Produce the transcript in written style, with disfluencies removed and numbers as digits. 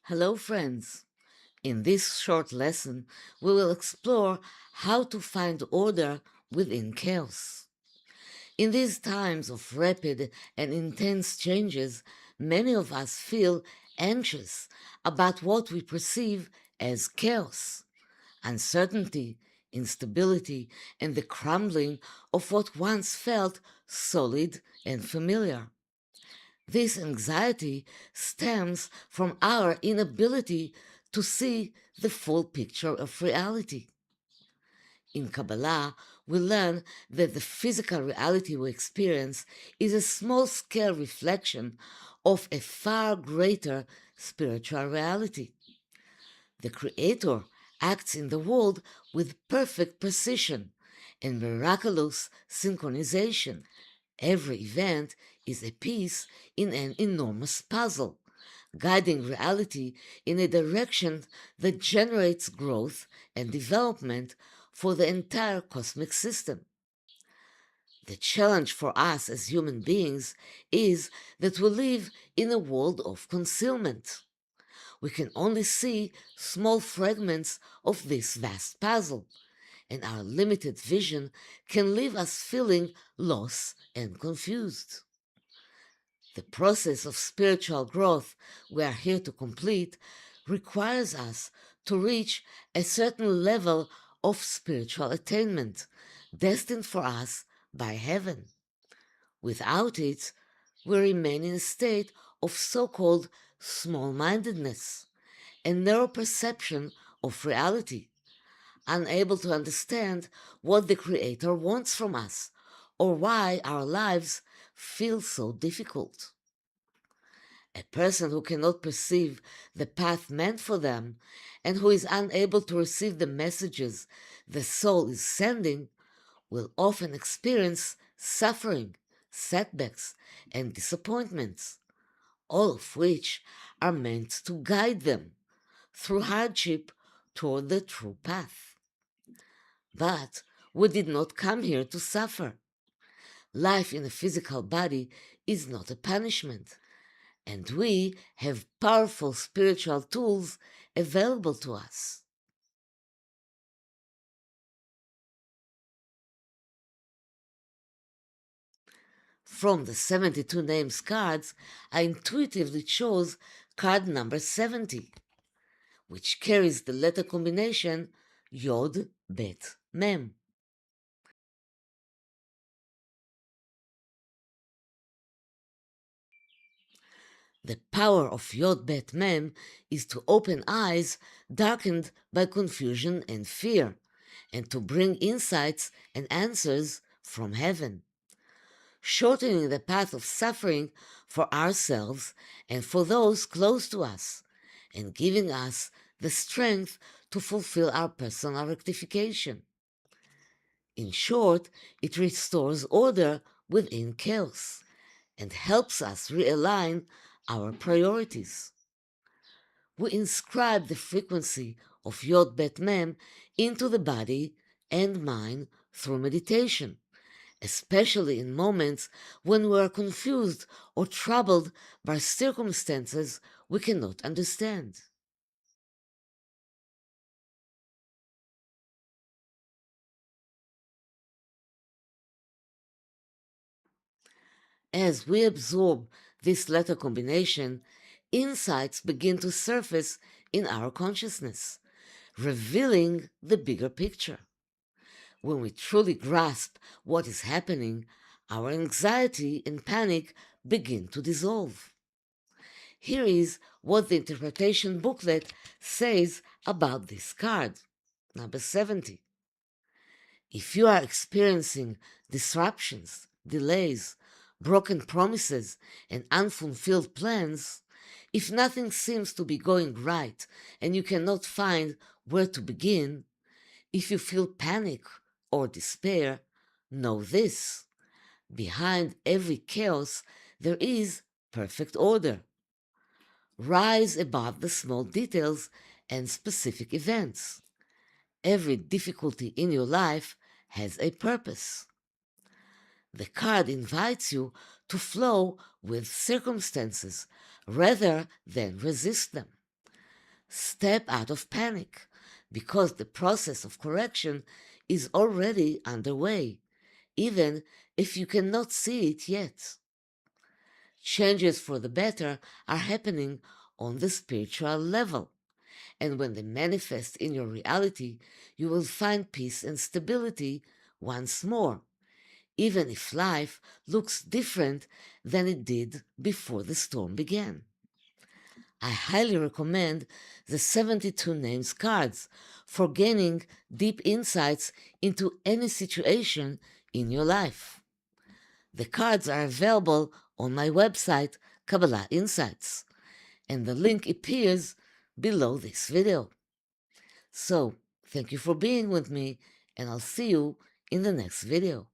Hello, friends. In this short lesson, we will explore how to find order within chaos. In these times of rapid and intense changes, many of us feel anxious about what we perceive as chaos, uncertainty, instability, and the crumbling of what once felt solid and familiar. This anxiety stems from our inability to see the full picture of reality. In Kabbalah, we learn that the physical reality we experience is a small scale reflection of a far greater spiritual reality. The Creator acts in the world with perfect precision and miraculous synchronization. Every event is a piece in an enormous puzzle, guiding reality in a direction that generates growth and development for the entire cosmic system. The challenge for us as human beings is that we live in a world of concealment. We can only see small fragments of this vast puzzle, and our limited vision can leave us feeling lost and confused. The process of spiritual growth we are here to complete requires us to reach a certain level of spiritual attainment destined for us by heaven. Without it, we remain in a state of so-called small-mindedness and narrow perception of reality, unable to understand what the Creator wants from us or why our lives feel so difficult. A person who cannot perceive the path meant for them and who is unable to receive the messages the soul is sending will often experience suffering, setbacks, and disappointments, all of which are meant to guide them through hardship toward the true path. But we did not come here to suffer. Life in a physical body is not a punishment, and we have powerful spiritual tools available to us. From the 72 names cards, I intuitively chose card number 70, which carries the letter combination Yod-Bet-Mem. The power of Yod-Bet-Mem is to open eyes darkened by confusion and fear, and to bring insights and answers from heaven, shortening the path of suffering for ourselves and for those close to us, and giving us the strength to fulfill our personal rectification. In short, it restores order within chaos and helps us realign our priorities. We inscribe the frequency of Yod-Bet-Mem into the body and mind through meditation, especially in moments when we are confused or troubled by circumstances we cannot understand. As we absorb this letter combination, insights begin to surface in our consciousness, revealing the bigger picture. When we truly grasp what is happening, our anxiety and panic begin to dissolve. Here is what the interpretation booklet says about this card, number 70. If you are experiencing disruptions, delays, broken promises, and unfulfilled plans, if nothing seems to be going right and you cannot find where to begin, if you feel panic or despair, know this: behind every chaos there is perfect order. Rise above the small details and specific events. Every difficulty in your life has a purpose. The card invites you to flow with circumstances rather than resist them, Step out of panic, because the process of correction is already underway, even if you cannot see it yet. Changes for the better are happening on the spiritual level, and when they manifest in your reality, you will find peace and stability once more, even if life looks different than it did before the storm began. I highly recommend the 72 Names cards for gaining deep insights into any situation in your life. The cards are available on my website, Kabbalah Insights, and the link appears below this video. So, thank you for being with me, and I'll see you in the next video.